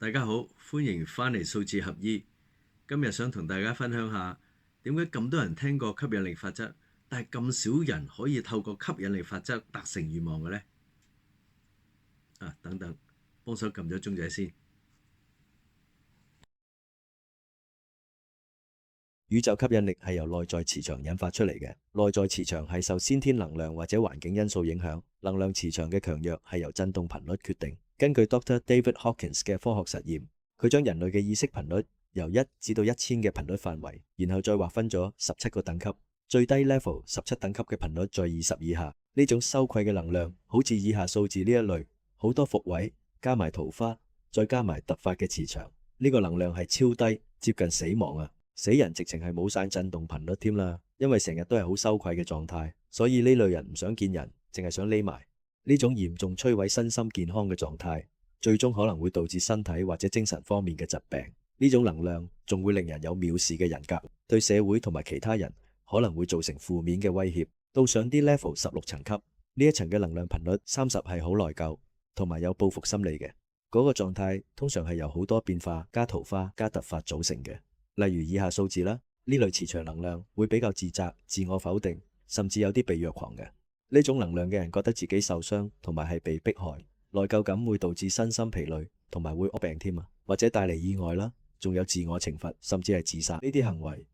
大家好，歡迎返嚟數字合一。今日想同大家分享下點解咁多人聽過吸引力法則，但係咁少人可以透過吸引力法則達成願望嘅呢？等等，幫手撳咗鐘仔先。宇宙吸引力係由內在磁場引發出嚟嘅。內在磁場係受先天能量或者環境因素影響，能量磁場嘅強弱係由振動頻率決定。根據 Dr. David Hawkins 嘅科學實驗，佢將人類嘅意識頻率由1至到1000嘅頻率範圍，然後再劃分咗17個等級，最低 level 17等級嘅頻率在20以下。呢種羞愧嘅能量，好似以下數字呢一類，好多伏位，加埋桃花，再加埋突發嘅磁場，呢個能量係超低，接近死亡啊！死人直情係冇晒震動頻率添啦，因為成日都係好羞愧嘅狀態，所以呢類人唔想見人，淨係想匿埋。呢種嚴重摧毀身心健康嘅狀態，最終可能會導致身體或者精神方面嘅疾病。呢種能量仲會令人有藐視嘅人格，對社會同埋其他人可能會造成負面嘅威脅。到上啲 level 16層級，呢一層嘅能量頻率30係好內疚同埋有報復心理嘅。嗰個狀態通常係由好多變化加桃花加突發組成嘅。例如以下數字啦，呢類磁場能量會比較自責、自我否定，甚至有啲被虐狂嘅。呢種能量嘅人覺得自己受傷同埋係被迫害，內疚感會導致身心疲累同埋會惡病添啊，或者帶嚟意外啦，仲有自我懲罰，甚至係自殺呢啲行為。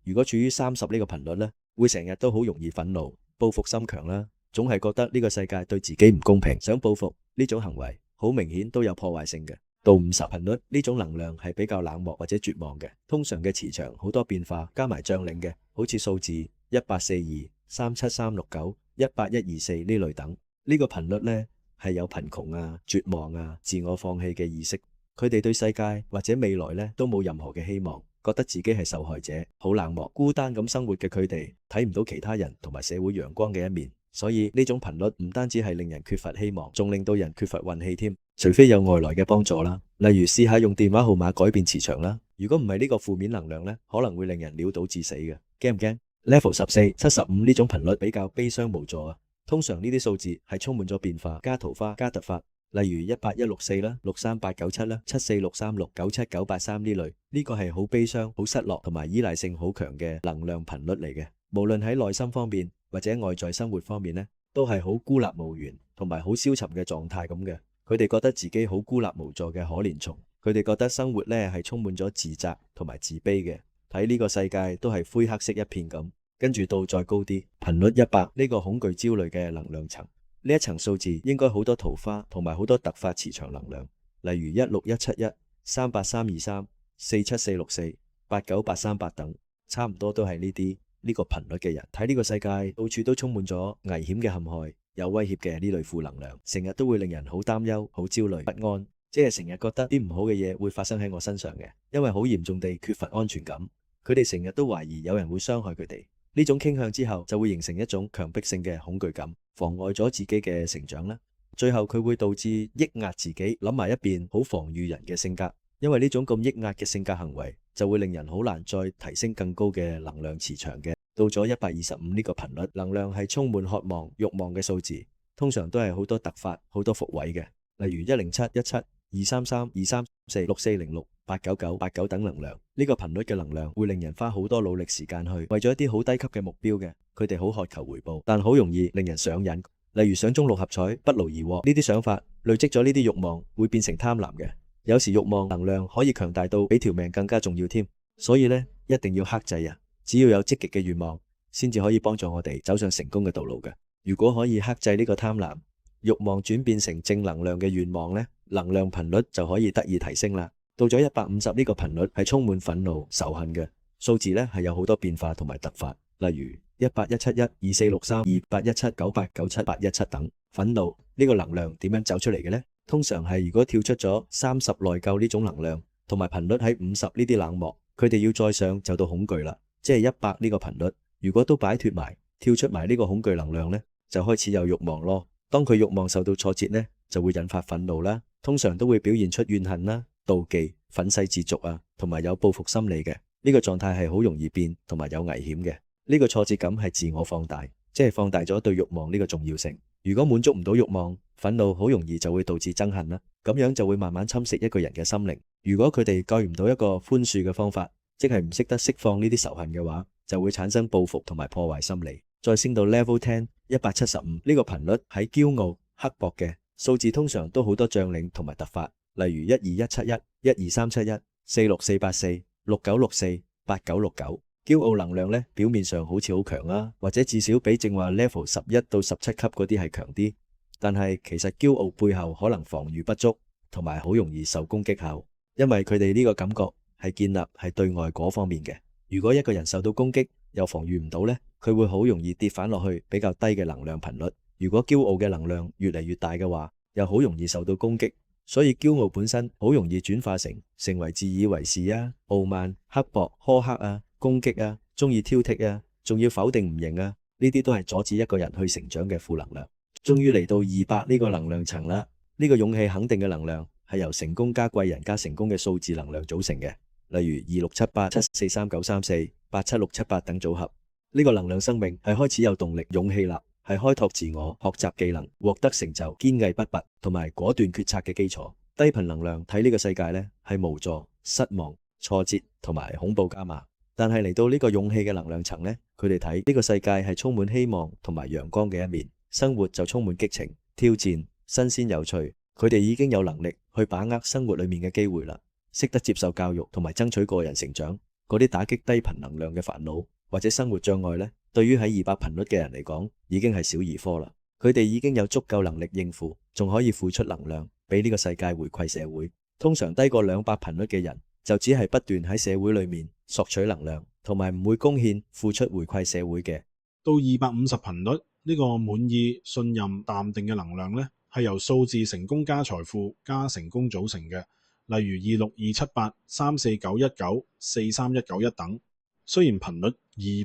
如果處於30呢個頻率呢，會成日都好容易憤怒、報復心強啦，總係覺得呢個世界對自己唔公平，想報復。呢種行為好明顯都有破壞性嘅。到50頻率呢種能量係比較冷漠或者絕望嘅，通常嘅磁場好多變化，加埋將領嘅，好似數字1842、37369、18124呢類等。呢個頻率呢係有貧窮啊、絕望啊、自我放棄嘅意識，佢哋對世界或者未來呢都冇任何嘅希望，覺得自己係受害者，好冷漠、孤單咁生活嘅佢哋，睇唔到其他人同埋社會陽光嘅一面。所以呢種頻率唔單止係令人缺乏希望，仲令到人缺乏運氣添。除非有外來嘅幫助啦，例如試下用電話號碼改變磁場啦。如果唔係呢個負面能量呢，可能會令人潦倒致死嘅。驚唔驚？Level 14、75呢種頻率比較悲傷無助啊。通常呢啲數字係充滿咗變化、加桃花、加突發，例如18164啦、63897啦、74636、97983呢類。呢個係好悲傷、好失落同埋依賴性好強嘅能量頻率嚟嘅。無論喺內心方面或者外在生活方面呢，都係好孤立無援同埋好消沉嘅狀態咁嘅。佢哋覺得自己好孤立無助嘅可憐蟲，佢哋覺得生活呢係充滿咗自責同埋自卑嘅，睇呢個世界都係灰黑色一片咁。跟住到再高啲，頻率100呢個恐懼焦慮嘅能量層，呢一層數字應該好多桃花同埋好多突發磁場能量，例如16171、38323、47464、89838等，差唔多都係呢個頻率嘅人。睇呢個世界到處都充滿咗危險嘅陷害、有威脅嘅呢類負能量，成日都會令人好擔憂、好焦慮不安，即係成日覺得啲唔好嘅嘢會發生喺我身上嘅，因為好嚴重地缺乏安全感。佢哋成日都懷疑有人會傷害佢哋。呢種傾向之後就會形成一種強迫性嘅恐懼感，妨礙咗自己嘅成長啦。最後佢會導致抑壓自己，諗埋一邊，好防禦人嘅性格。因為呢種咁抑壓嘅性格行為，就會令人好難再提升更高嘅能量磁場嘅。到咗125呢個頻率，能量係充滿渴望、慾望嘅數字，通常都係好多突發、好多伏位嘅，例如107、17、233、234、6406、899、89等能量。呢個頻率嘅能量會令人花好多努力時間去為咗一啲好低級嘅目標嘅，佢哋好渴求回報，但好容易令人上癮。例如想中六合彩不勞而獲呢啲想法，累積咗呢啲慾望會變成貪婪嘅。有時慾望能量可以強大到比條命更加重要添，所以呢，一定要克制啊！只要有積極嘅願望，先至可以幫助我哋走上成功嘅道路嘅。如果可以克制呢個貪婪，慾望轉變成正能量嘅願望呢，能量頻率就可以得以提升啦。到咗150呢個頻率係充滿憤怒、仇恨嘅數字呢，係有好多變化同埋突發，例如18171、2463、2817、9897、817等。憤怒呢個能量點樣走出嚟嘅呢？通常係如果跳出咗30內疚呢種能量，同埋頻率喺50呢啲冷漠，佢哋要再上就到恐懼啦。即係100呢個頻率，如果都擺脫埋，跳出埋呢個恐懼能量呢，就開始有慾望咯。當佢慾望受到挫折呢，就會引發憤怒啦，通常都會表現出怨恨啦、妒忌、憤世嫉俗啊，同埋有報復心理嘅。呢個狀態係好容易變同埋有危險嘅。呢個挫折感係自我放大，即係放大咗對慾望呢個重要性。如果滿足唔到慾望，憤怒好容易就會導致憎恨啦，咁樣就會慢慢侵蝕一個人嘅心靈。如果佢哋遇唔到一個寬恕嘅方法，即係唔識得釋放呢啲仇恨嘅話，就會產生報復同埋破壞心理。再升到 Level 10 175呢個頻率喺驕傲、刻薄嘅數字，通常都好多將領同埋突發，例如12171、12371、46484、6964、8969。驕傲能量咧，表面上好似好強啊，或者至少比正話 Level 11到17級嗰啲係強啲，但係其實驕傲背後可能防禦不足，同埋好容易受攻擊效，因為佢哋呢個感覺係建立喺對外嗰方面嘅。如果一個人受到攻擊又防禦唔到呢，佢會好容易跌返落去比較低嘅能量頻率。如果驕傲嘅能量越嚟越大嘅話，又好容易受到攻擊。所以驕傲本身好容易轉化成為自以為是啊、傲慢、刻薄、苛刻啊、攻擊啊、中意挑剔啊，仲要否定唔認啊，呢啲都係阻止一個人去成長嘅負能量。終於嚟到200呢個能量層啦，呢個勇氣肯定嘅能量係由成功加貴人加成功嘅數字能量組成嘅，例如2678、743934、87678等組合。呢個能量生命係開始有動力、勇氣啦，係開拓自我、學習技能、獲得成就、堅毅不拔同埋果斷決策嘅基礎。低頻能量睇呢個世界呢，係無助、失望、挫折同埋恐怖加碼，但係嚟到呢個勇氣嘅能量層呢，佢哋睇呢個世界係充滿希望同埋陽光嘅一面，生活就充滿激情、挑戰、新鮮有趣。佢哋已經有能力去把握生活裏面嘅機會啦，識得接受教育同埋爭取個人成長。嗰啲打擊低頻能量嘅煩惱或者生活障礙呢，對於喺200頻率嘅人嚟講，已經係小兒科啦。佢哋已經有足夠能力應付，仲可以付出能量俾呢個世界回饋社會。通常低過200頻率嘅人，就只係不斷喺社會裏面索取能量，同埋唔會貢獻付出回饋社會嘅。到250頻率呢個滿意、信任、淡定嘅能量呢，係由數字成功加財富加成功組成嘅，例如26278、34919、43191等。雖然頻率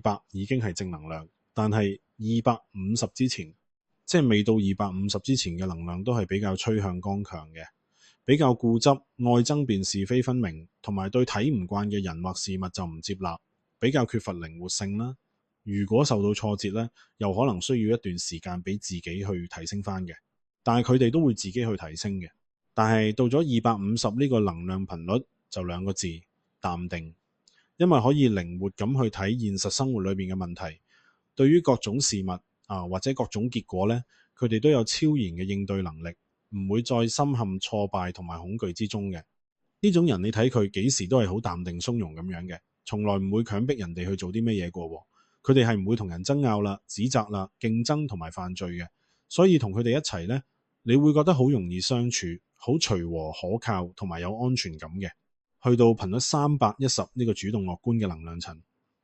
200已經係正能量，但係250之前，即係未到250之前嘅能量都係比較趨向剛強嘅，比較固執，愛爭辯是非分明，同埋對睇唔慣嘅人或事物就唔接納，比較缺乏靈活性啦。如果受到挫折呢，又可能需要一段時間俾自己去提升翻嘅，但係佢哋都會自己去提升嘅。但係到咗250呢個能量頻率，就2個字：淡定。因為可以靈活咁去睇現實生活裏面嘅問題，對於各種事物或者各種結果呢，佢哋都有超然嘅應對能力，唔會再深陷挫敗同埋恐懼之中嘅。呢種人你睇佢幾時都係好淡定從容咁樣嘅，從來唔會強迫人哋去做啲咩嘢過。佢哋係唔會同人爭拗啦、指責啦、競爭同埋犯罪嘅，所以同佢哋一齊呢，你會覺得好容易相處，好隨和可靠同埋有安全感嘅。去到頻率310呢個主動樂觀嘅能量層，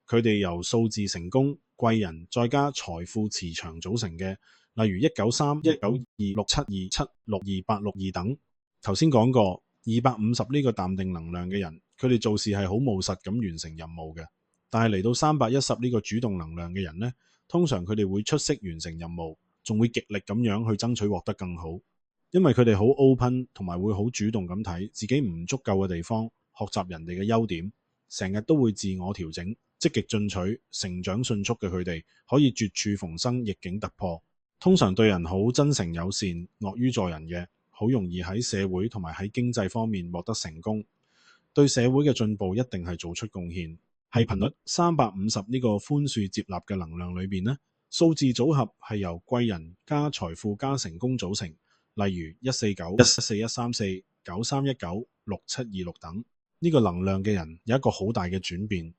佢哋由數字成功、貴人再加財富磁場組成嘅，例如193、192、672、762、862等。頭先講過250呢個淡定能量嘅人，佢哋做事係好務實咁完成任務嘅。但係嚟到310呢個主動能量嘅人呢，通常佢哋會出色完成任務，仲會極力咁樣去爭取獲得更好，因為佢哋好 open 同埋會好主動咁睇自己唔足夠嘅地方，學習人哋嘅優點，成日都會自我調整，積極進取，成長迅速嘅佢哋可以絕處逢生，逆境突破。通常對人好真誠友善，樂於助人嘅，好容易喺社會同埋喺經濟方面獲得成功，對社會嘅進步一定係做出貢獻。喺頻率350呢個寬恕接納嘅能量裏邊呢，數字組合係由貴人加財富加成功組成，例如149、14134、9319、6726等。呢個能量嘅人有一個好大嘅轉變，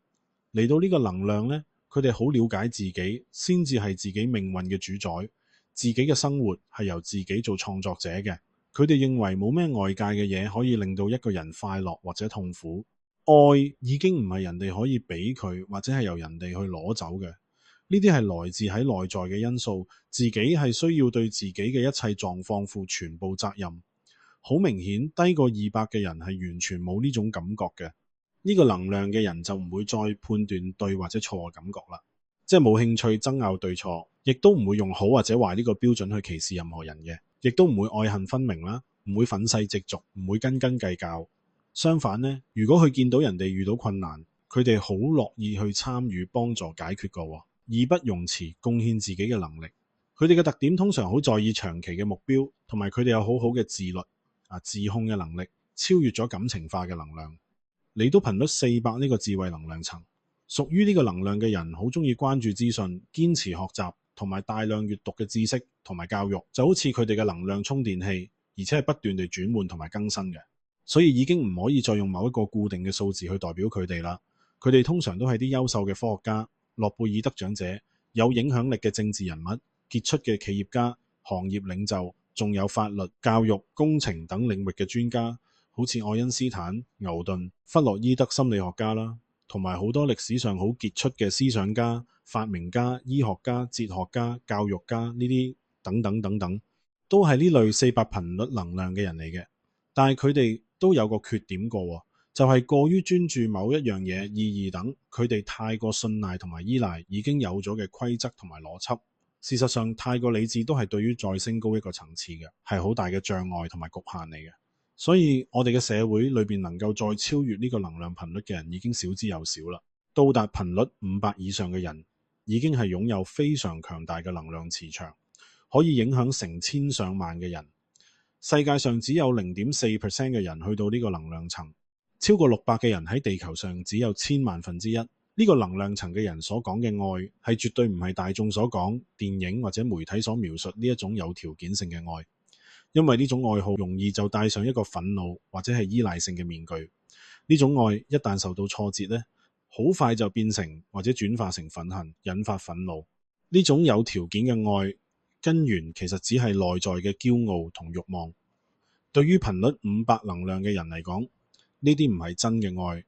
嚟到呢個能量呢，佢哋好了解自己，先至係自己命運嘅主宰，自己嘅生活係由自己做創作者嘅。佢哋認為冇咩外界嘅嘢可以令到一個人快樂或者痛苦，愛已經唔係人哋可以俾佢，或者係由人哋去攞走嘅。呢啲係來自喺內在嘅因素，自己係需要對自己嘅一切狀況負全部責任。好明顯，低過200嘅人係完全冇呢種感覺嘅。呢個能量嘅人就唔會再判斷對或者錯嘅感覺啦，即係冇興趣爭拗對錯，亦都唔會用好或者壞呢個標準去歧視任何人嘅，亦都唔會愛恨分明啦，唔會憤世嫉俗，唔會斤斤計較。相反呢，如果佢見到人哋遇到困難，佢哋好樂意去參與幫助解決個，義不容辭貢獻自己嘅能力。佢哋嘅特點通常好在意長期嘅目標，同埋佢哋有好好嘅自律。自控嘅能力，超越咗感情化嘅能量。嚟到頻率400呢個智慧能量層，屬於呢個能量嘅人好中意關注資訊、堅持學習同埋大量閱讀嘅知識同埋教育，就好似佢哋嘅能量充電器，而且係不斷地轉換同埋更新嘅。所以已經唔可以再用某一個固定嘅數字去代表佢哋啦。佢哋通常都係啲優秀嘅科學家、諾貝爾得獎者、有影響力嘅政治人物、傑出嘅企業家、行業領袖，仲有法律、教育、工程等領域嘅專家，好似愛因斯坦、牛頓、弗洛伊德心理學家啦，同埋好多歷史上好傑出嘅思想家、發明家、醫學家、哲學家、教育家呢啲等等等等，都係呢類400頻率能量嘅人嚟嘅。但係佢哋都有個缺點過，就係過於專注某一樣嘢、意義等，佢哋太過信賴同埋依賴已經有咗嘅規則同埋邏輯。事實上，太過理智都係對於再升高一個層次嘅，係好大嘅障礙同埋局限嚟嘅。所以我哋嘅社會裏邊能夠再超越呢個能量頻率嘅人已經少之又少啦。到達頻率500以上嘅人，已經係擁有非常強大嘅能量磁場，可以影響成千上萬嘅人。世界上只有 0.4% 嘅人去到呢個能量層，超過600嘅人喺地球上只有千萬分之一。呢個能量層嘅人所講嘅愛，係絕對唔係大眾所講電影或者媒體所描述呢一種有條件性嘅愛，因為呢種愛好容易就帶上一個憤怒或者係依賴性嘅面具。呢種愛一旦受到挫折呢，好快就變成或者轉化成憤恨，引發憤怒。呢種有條件嘅愛根源其實只係內在嘅驕傲同慾望。對於頻率500能量嘅人嚟講，呢啲唔係真嘅愛。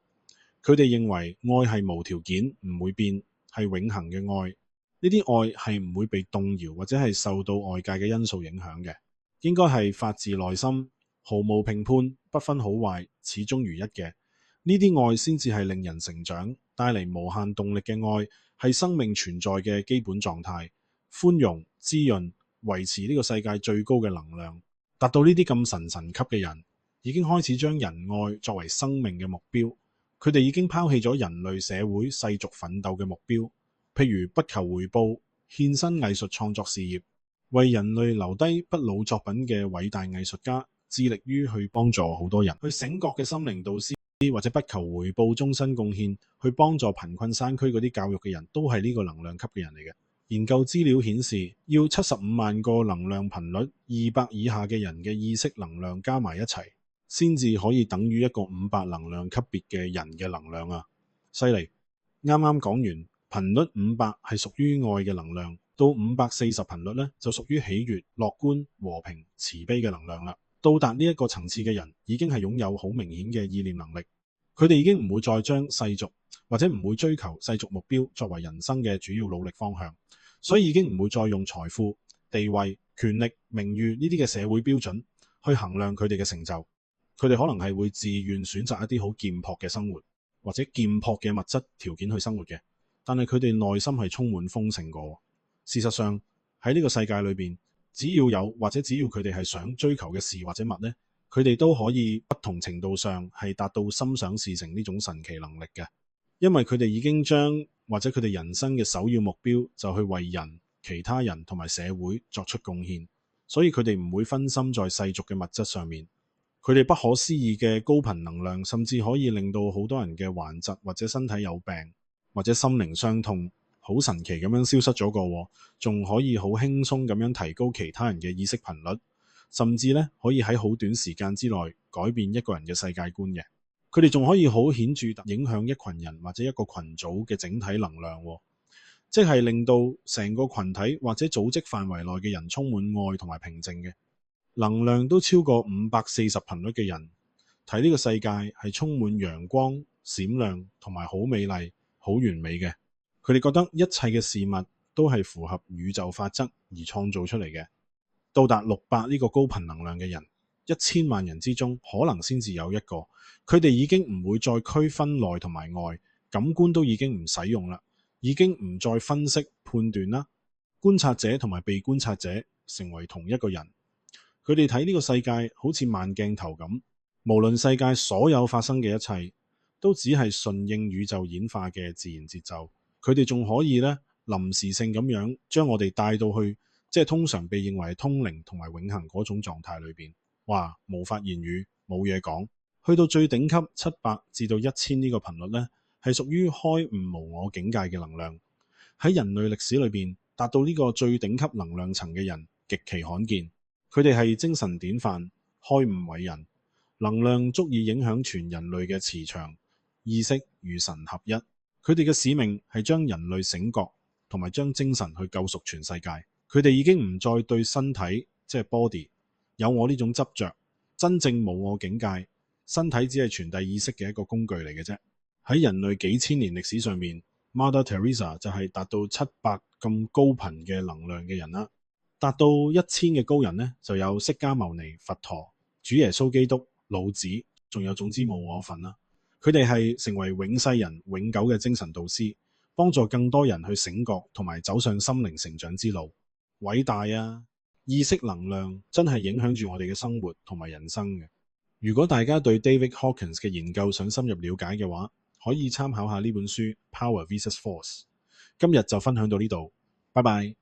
佢哋認為愛係無條件，唔會變，係永恆嘅愛。呢啲愛係唔會被動搖或者係受到外界嘅因素影響嘅，應該係發自內心，毫無評判，不分好壞，始終如一嘅。呢啲愛先至係令人成長、帶嚟無限動力嘅愛，係生命存在嘅基本狀態。寬容、滋潤、維持呢個世界最高嘅能量，達到呢啲咁神級嘅人，已經開始將仁愛作為生命嘅目標。佢哋已經拋棄咗人類社會世俗奮鬥嘅目標，譬如不求回報、獻身藝術創作事業，為人類留低不老作品嘅偉大藝術家，致力於去幫助好多人，去醒覺嘅心靈導師，或者不求回報終身貢獻去幫助貧困山區嗰啲教育嘅人，都係呢個能量級嘅人嚟嘅。研究資料顯示，要75萬個能量頻率200以下嘅人嘅意識能量加埋一齊，先至可以等於一個500能量級別嘅人嘅能量啊！犀利！啱啱講完頻率500係屬於愛嘅能量，到540頻率呢，就屬於喜悅、樂觀、和平、慈悲嘅能量啦。到達呢一個層次嘅人已經係擁有好明顯嘅意念能力，佢哋已經唔會再將世俗或者唔會追求世俗目標作為人生嘅主要努力方向，所以已經唔會再用財富、地位、權力、名譽呢啲嘅社會標準去衡量佢哋嘅成就。佢哋可能係會自願選擇一啲好簡樸嘅生活，或者簡樸嘅物質條件去生活嘅，但係佢哋內心係充滿豐盛過。事實上喺呢個世界裏邊，只要有或者只要佢哋係想追求嘅事或者物呢，佢哋都可以不同程度上係達到心想事成呢種神奇能力嘅，因為佢哋已經將或者佢哋人生嘅首要目標就去為人、其他人同埋社會作出貢獻，所以佢哋唔會分心在世俗嘅物質上面。佢哋不可思議嘅高頻能量，甚至可以令到好多人嘅患疾或者身體有病或者心靈傷痛，好神奇咁樣消失咗個，仲可以好輕鬆咁樣提高其他人嘅意識頻率，甚至咧可以喺好短時間之內改變一個人嘅世界觀嘅。佢哋仲可以好顯著影響一群人或者一個群組嘅整體能量，即係令到成個群體或者組織範圍內嘅人充滿愛同埋平靜嘅。能量都超過540頻率嘅人，睇呢個世界係充滿陽光、閃亮同埋好美麗、好完美嘅。佢哋覺得一切嘅事物都係符合宇宙法則而創造出嚟嘅。到達600呢個高頻能量嘅人，1000萬人之中可能先至有一個。佢哋已經唔會再區分內同埋外，感官都已經唔使用啦，已經唔再分析判斷啦。觀察者同埋被觀察者成為同一個人。佢哋睇呢個世界好似慢鏡頭咁，無論世界所有發生嘅一切，都只係順應宇宙演化嘅自然節奏。佢哋仲可以咧臨時性咁樣將我哋帶到去，即係通常被認為係通靈同埋永恆嗰種狀態裏邊。哇，無法言語，冇嘢講。去到最頂級700至到1000呢個頻率呢，係屬於開悟無我境界嘅能量。喺人類歷史裏邊，達到呢個最頂級能量層嘅人極其罕見。佢哋係精神典範、開悟偉人，能量足以影響全人類嘅磁場、意識與神合一。佢哋嘅使命係將人類醒覺，同埋將精神去救贖全世界。佢哋已經唔再對身體即係 body 有我呢種執着，真正無我境界，身體只係傳遞意識嘅一個工具嚟嘅啫。喺人類幾千年歷史上面，Mother Teresa 就係達到700咁高頻嘅能量嘅人啦。達到1000嘅高人呢，就有釋迦牟尼、佛陀、主耶穌基督、老子，仲有總之冇我份啦。佢哋係成為永世人、永久嘅精神導師，幫助更多人去醒覺同埋走上心靈成長之路。偉大啊！意識能量真係影響住我哋嘅生活同埋人生嘅。如果大家對 David Hawkins 嘅研究想深入了解嘅話，可以參考下呢本書《Power vs Force》。今日就分享到呢度，拜拜。